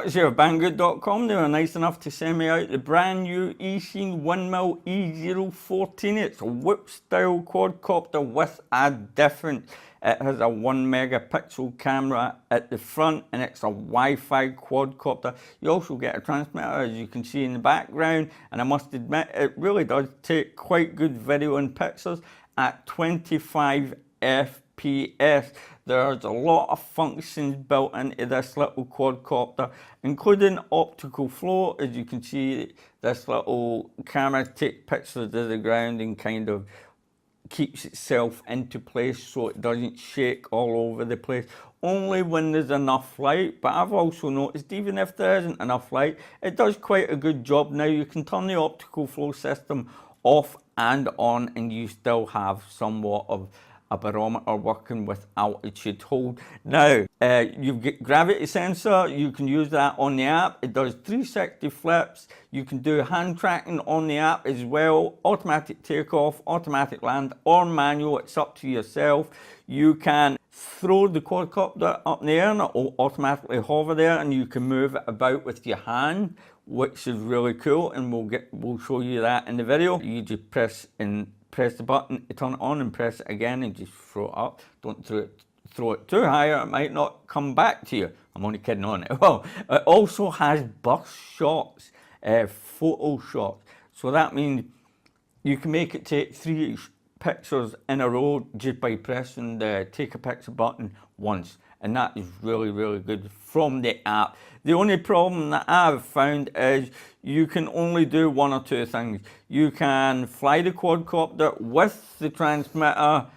guys here at Banggood.com. They were nice enough to send me out the brand new Eachine Windmill E014. It's a whip style quadcopter with a difference. It has a 1 megapixel camera at the front and it's a Wi-Fi quadcopter. You also get a transmitter, as you can see in the background, and I must admit it really does take quite good video and pictures at 25 FPS. There's a lot of functions built into this little quadcopter, including optical flow. As you can see, this little camera takes pictures of the ground and kind of keeps itself into place so it doesn't shake all over the place. Only when there's enough light, but I've also noticed even if there isn't enough light, it does quite a good job. Now you can turn the optical flow system off and on and you still have somewhat of a barometer working with altitude hold. Now, you've got gravity sensor, you can use that on the app. It does 360 flips. You can do hand tracking on the app as well, automatic takeoff, automatic land, or manual, it's up to yourself. You can throw the quadcopter up in the air and it will automatically hover there, and you can move it about with your hand, which is really cool, and we'll show you that in the video. You just press the button to turn it on and press it again and just throw it up. Don't throw it too high or it might not come back to you. I'm only kidding on it. Well, it also has burst shots, photo shots. So that means you can make it take 3 pictures in a row just by pressing the take a picture button once. And that is really, really good from the app. The only problem that I've found is you can only do 1 or 2 things. You can fly the quadcopter with the transmitter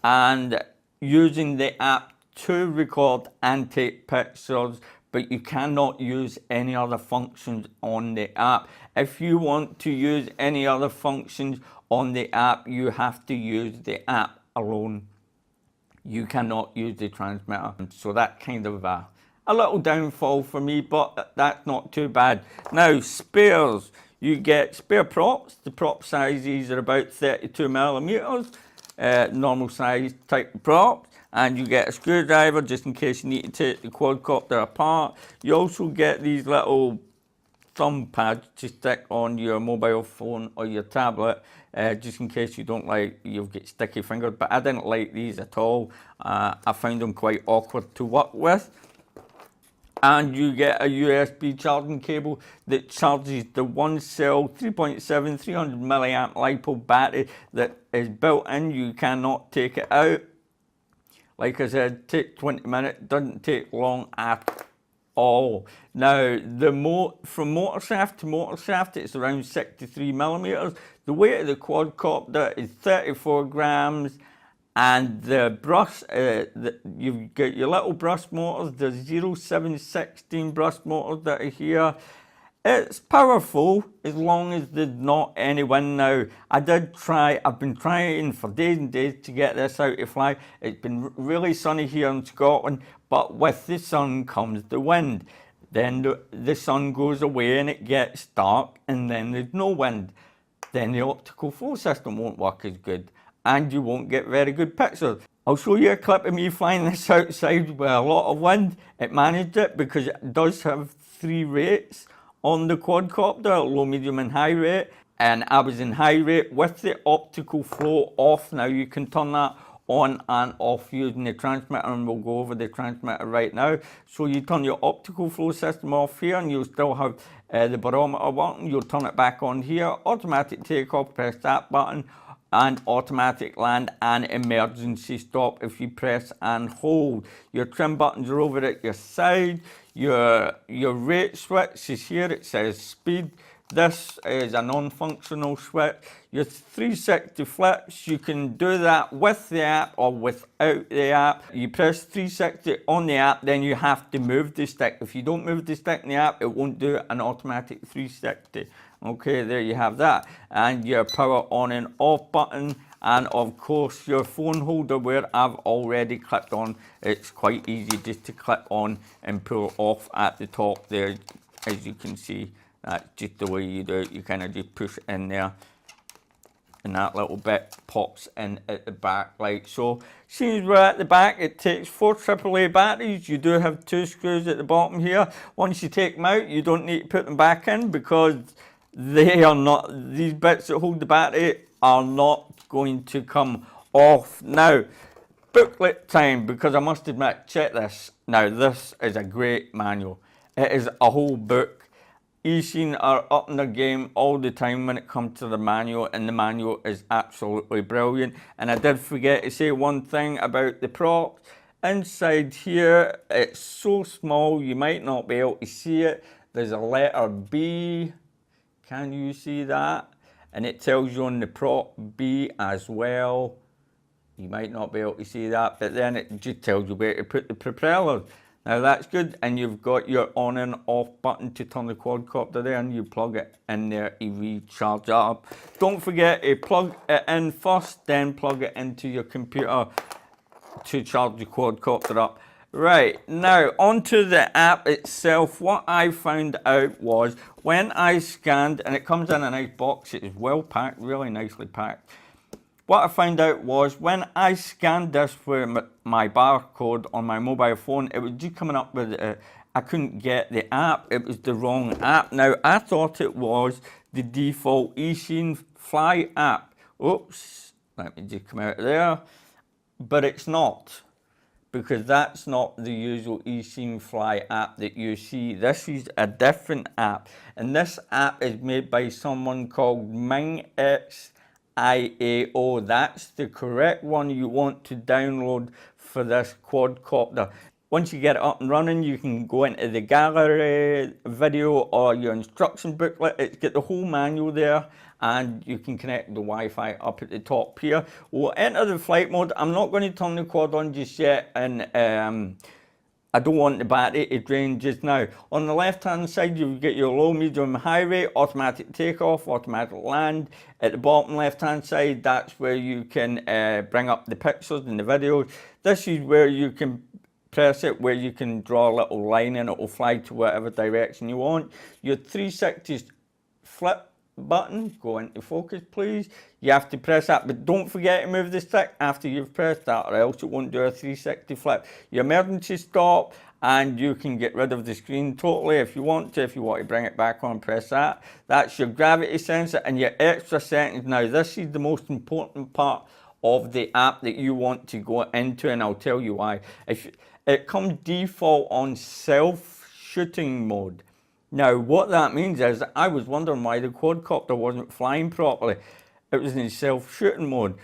and using the app to record and take pictures, but you cannot use any other functions on the app. If you want to use any other functions on the app, you have to use the app alone. You cannot use the transmitter. So that's kind of a little downfall for me, but that's not too bad. Now, spares. You get spare props. The prop sizes are about 32 millimeters, normal size type of props. And you get a screwdriver just in case you need to take the quadcopter apart. You also get these little thumb pads to stick on your mobile phone or your tablet, just in case you'll get sticky fingers, but I didn't like these at all. I found them quite awkward to work with. And you get a USB charging cable that charges the 1-cell 3.7 300 milliamp LiPo battery that is built in. You cannot take it out. Like I said, take 20 minutes, doesn't take long at all. Now, from motor shaft to motor shaft, it's around 63 millimeters. The weight of the quadcopter is 34 grams, and the brush, you've got your little brush motors, the 0716 brush motors that are here. It's powerful as long as there's not any wind. Now, I've been trying for days and days to get this out to fly. It's been really sunny here in Scotland, but with the sun comes the wind. Then the sun goes away and it gets dark, and then there's no wind. Then the optical flow system won't work as good, and you won't get very good pictures. I'll show you a clip of me flying this outside with a lot of wind. It managed it because it does have 3 rates on the quadcopter, low, medium and high rate, and I was in high rate with the optical flow off. Now you can turn that on and off using the transmitter, and we'll go over the transmitter right now. So you turn your optical flow system off here and you'll still have the barometer working. You'll turn it back on here, automatic takeoff, press that button, and automatic land and emergency stop if you press and hold. Your trim buttons are over at your side. Your rate switch is here, it says speed. This is a non-functional switch. Your 360 flips, you can do that with the app or without the app. You press 360 on the app, then you have to move the stick. If you don't move the stick in the app, it won't do an automatic 360. Okay, there you have that. And your power on and off button, and of course your phone holder, where I've already clipped on. It's quite easy just to clip on and pull off at the top there, as you can see. That's just the way you do it. You kind of just push it in there and that little bit pops in at the back like so. Since we're at the back, it takes 4 AAA batteries. You do have 2 screws at the bottom here. Once you take them out, you don't need to put them back in because they are not, these bits that hold the battery are not going to come off. Now, booklet time, because I must admit, check this. Now, this is a great manual. It is a whole book. Eachine are up in their game all the time when it comes to the manual, and the manual is absolutely brilliant. And I did forget to say one thing about the props. Inside here, it's so small you might not be able to see it. There's a letter B. Can you see that? And it tells you on the prop B as well. You might not be able to see that, but then it just tells you where to put the propellers. Now that's good, and you've got your on and off button to turn the quadcopter there, and you plug it in there to recharge it up. Don't forget to plug it in first, then plug it into your computer to charge the quadcopter up. Right, now onto the app itself. What I found out was when I scanned, and it comes in a nice box, it is well packed, really nicely packed. What I found out was when I scanned this for my barcode on my mobile phone, it was just coming up with, I couldn't get the app, it was the wrong app. Now, I thought it was the default Eachine Fly app. Oops, let me just come out of there. But it's not, because that's not the usual Eachine Fly app that you see. This is a different app, and this app is made by someone called IAO. That's the correct one you want to download for this quadcopter. Once you get it up and running, you can go into the gallery video or your instruction booklet. It's got the whole manual there, and you can connect the Wi-Fi up at the top here. We'll enter the flight mode. I'm not going to turn the quad on just yet, and I don't want the battery to drain just now. On the left hand side, you get your low, medium, high rate, automatic takeoff, automatic land. At the bottom left hand side, that's where you can bring up the pictures and the videos. This is where you can press it, where you can draw a little line and it will fly to whatever direction you want. Your 360 flip button, go into focus please. You have to press that, but don't forget to move the stick after you've pressed that, or else it won't do a 360 flip. Your emergency stop, and you can get rid of the screen totally if you want to. If you want to bring it back on, press that. That's your gravity sensor and your extra settings. Now this is the most important part of the app that you want to go into, and I'll tell you why. If it comes default on self-shooting mode. Now, what that means is I was wondering why the quadcopter wasn't flying properly. It was in self-shooting mode.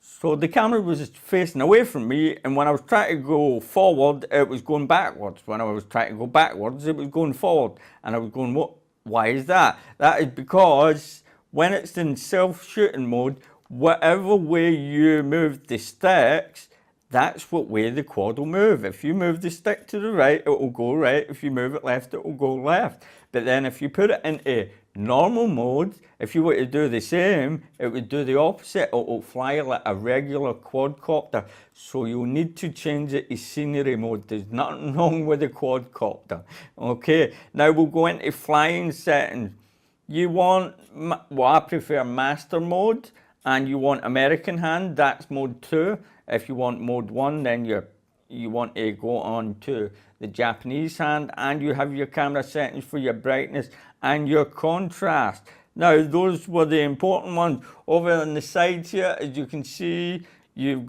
So the camera was facing away from me, and when I was trying to go forward, it was going backwards. When I was trying to go backwards, it was going forward. And I was going, what? Why is that? That is because when it's in self-shooting mode, whatever way you move the sticks, that's what way the quad will move. If you move the stick to the right, it will go right. If you move it left, it will go left. But then if you put it into normal mode, if you were to do the same, it would do the opposite. It will fly like a regular quadcopter. So you'll need to change it to scenery mode. There's nothing wrong with the quadcopter. Okay, now we'll go into flying settings. You want, well, I prefer master mode, and you want American hand, that's mode 2. If you want mode 1, then you want to go on to the Japanese hand, and you have your camera settings for your brightness and your contrast. Now, those were the important ones. Over on the sides here, as you can see, you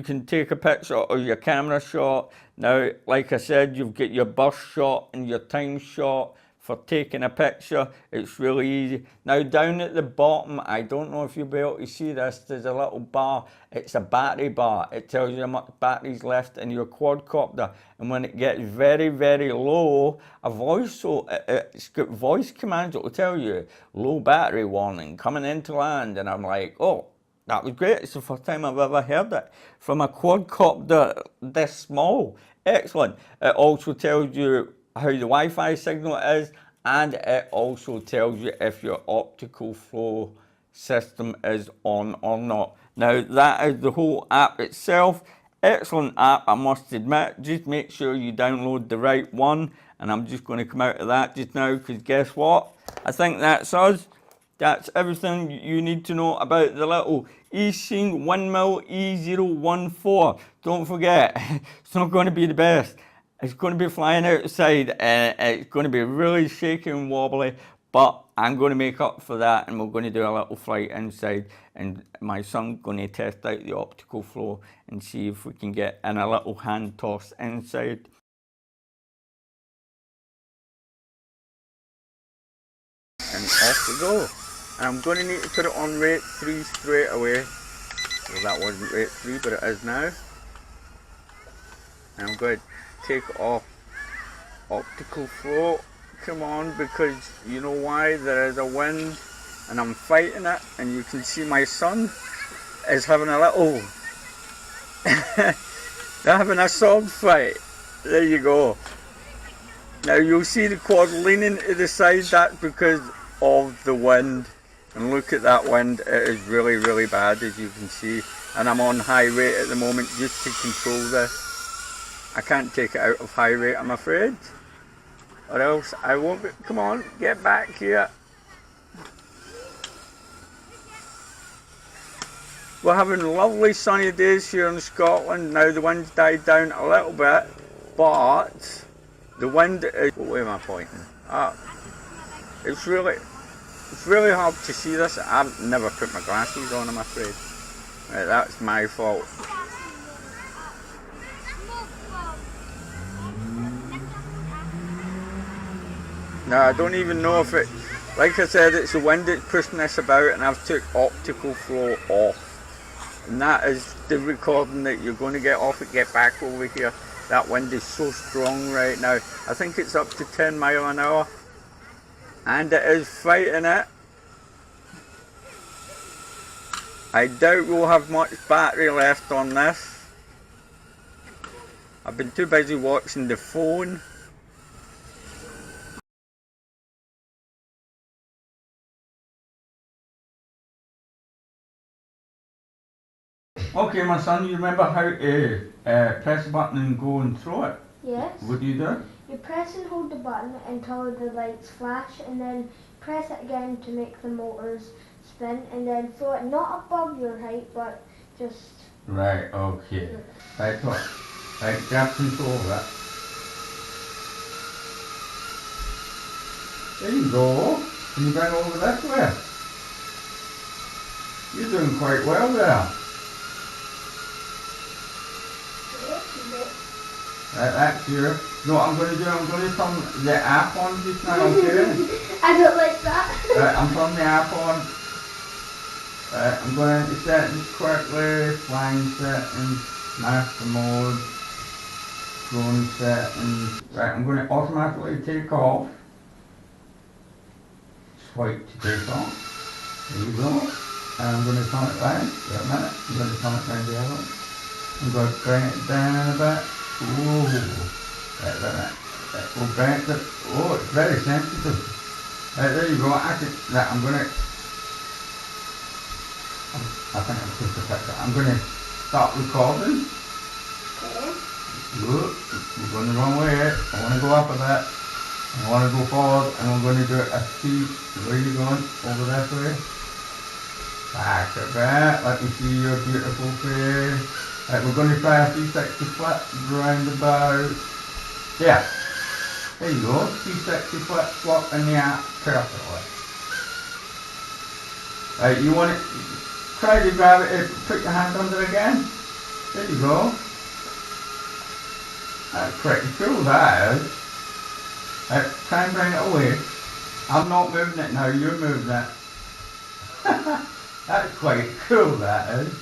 can take a picture of your camera shot. Now, like I said, you've got your burst shot and your time shot for taking a picture. It's really easy. Now down at the bottom, I don't know if you'll be able to see this, there's a little bar. It's a battery bar. It tells you how much battery's left in your quadcopter. And when it gets very, very low, it's got voice commands that will tell you, low battery warning, coming into land. And I'm like, oh, that was great. It's the first time I've ever heard it from a quadcopter this small. Excellent. It also tells you how the Wi-Fi signal is, and it also tells you if your optical flow system is on or not. Now that is the whole app itself. Excellent app, I must admit. Just make sure you download the right one, and I'm just going to come out of that just now, because guess what? I think that's us. That's everything you need to know about the little Eachine Windmill E014. Don't forget, it's not going to be the best. It's going to be flying outside and it's going to be really shaky and wobbly, but I'm going to make up for that and we're going to do a little flight inside, and my son's going to test out the optical flow and see if we can get in a little hand toss inside. And off we go. And I'm going to need to put it on rate 3 straight away. Well, that wasn't rate 3, but it is now. And I'm going to take off optical flow. Come on, because you know why? There is a wind and I'm fighting it, and you can see my son is having a little they're having a sword fight. There you go. Now you'll see the quad leaning to the side. That's because of the wind, and look at that wind. It is really, really bad, as you can see, and I'm on high rate at the moment just to control this. I can't take it out of high rate, I'm afraid, or else I won't be. Come on, get back here. We're having lovely sunny days here in Scotland. Now the wind's died down a little bit, but the wind is... Where am I pointing? It's really hard to see this. I've never put my glasses on, I'm afraid. Right, that's my fault. Now I don't even know if it... Like I said, it's the wind that's pushing this about, and I've took optical flow off. And that is the recording that you're going to get off it. Get back over here. That wind is so strong right now. I think it's up to 10 miles an hour. And it is fighting it. I doubt we'll have much battery left on this. I've been too busy watching the phone. Okay, my son, you remember how to press a button and go and throw it? Yes. What do you do? You press and hold the button until the lights flash, and then press it again to make the motors spin, and then throw it not above your height, but just... Right, okay. Right, so, right, grab control of it. There you go. Can you bring over this way? You're doing quite well there. Right, that's your... No, what I'm going to do, I'm going to turn the app on just now, okay? I don't like that. Right, I'm turning the app on. Right, I'm going into settings quickly, flying settings, master mode, drone settings. Right, I'm going to automatically take off. Swipe to take off. There you go. And I'm going to turn it round. Wait a minute, I'm going to turn it round the other way. I'm going to bring it down a bit. Ooh. Right, we'll bring it to... Oh, it's very sensitive. Right, there you go. I'm going to... I think I've took the picture. I'm going to start recording. Okay. Look, we're going the wrong way. I want to go up a bit. I want to go forward, and we're going to do it a speed. Where are you going? Over this way. Back a bit. Let me see your beautiful face. Right, we're going to try a 360 flip round about. Yeah. There you go. 360 flip swap in the app perfectly. Right, you want it. Try to grab it, put your hand under again. There you go. That's pretty cool, that is. Right, try and bring it away. I'm not moving it now, you're moving it. That's quite cool, that is.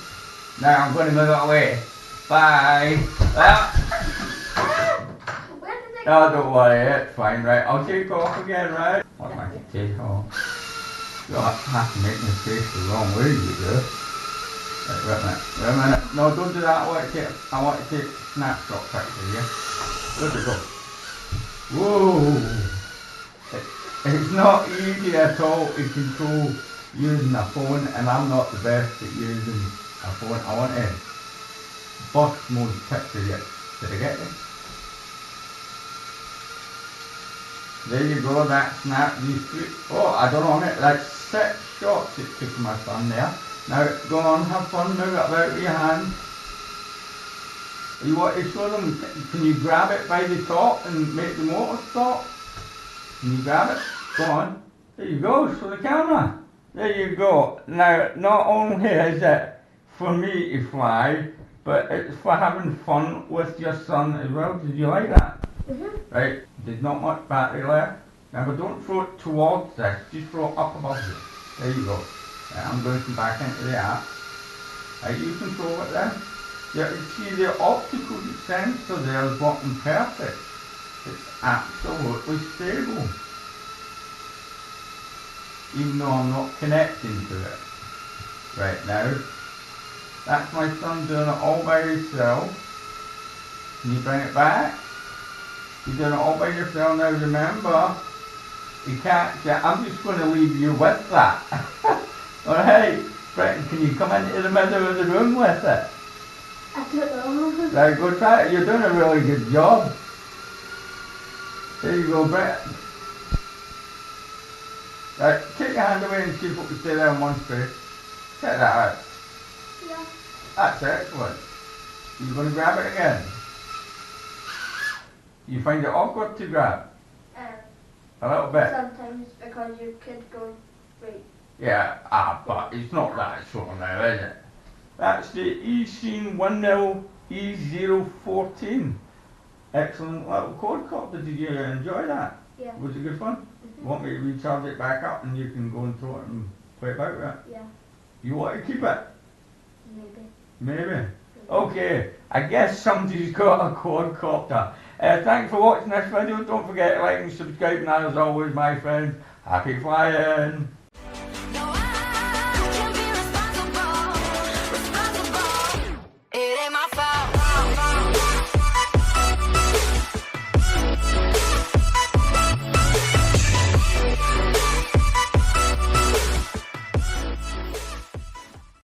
Now I'm going to move it away. Bye. Where did it Oh, don't worry, it's fine, right? I'll take off again, right? What am I to take off? You'll have to make me face the wrong way, you do. Right, wait a minute. No, don't do that. I want to take a snapshot picture, yeah? Look at go. Whoa! It's not easy at all to control using a phone, and I'm not the best at using a phone. I want to burst mode picture yet. Did I get it? There you go, that snap. Oh, I don't know, that's 6 shots it took my son there. Now, go on, have fun, move it about with your hand. You want to show them, can you grab it by the top and make the motor stop? Can you grab it? Go on. There you go, show the camera. There you go. Now, not only is it for me to fly, but it's for having fun with your son as well. Did you like that? Mm-hmm. Right, there's not much battery left. Now, but don't throw it towards this, just throw it up above you. There you go. Right, I'm going to come back into the app. Right, you control it then. You can see the optical sensor there is working perfect. It's absolutely stable. Even though I'm not connecting to it. Right now, that's my son doing it all by himself. Can you bring it back? You're doing it all by yourself now, remember, you can't, I'm just going to leave you with that. Alright, Brenton, can you come into the middle of the room with it? I don't know. Right, go try it, you're doing a really good job. There you go, Brenton. Right, take your hand away and see if we can stay there in one space. Check that out. Yeah. That's excellent. You're going to grab it again. You find it awkward to grab? A little bit? Sometimes, because you could go right. Yeah, but it's not that sort now, is it? That's the Eachine Windmill E014. Excellent little quadcopter. Did you enjoy that? Yeah. Was it good fun? Mm-hmm. Want me to recharge it back up and you can go and throw it and play about with it? Yeah. You want to keep it? Maybe. Maybe. Okay, I guess somebody's got a quadcopter. Thanks for watching this video. Don't forget to like and subscribe, and as always, my friends, happy flying!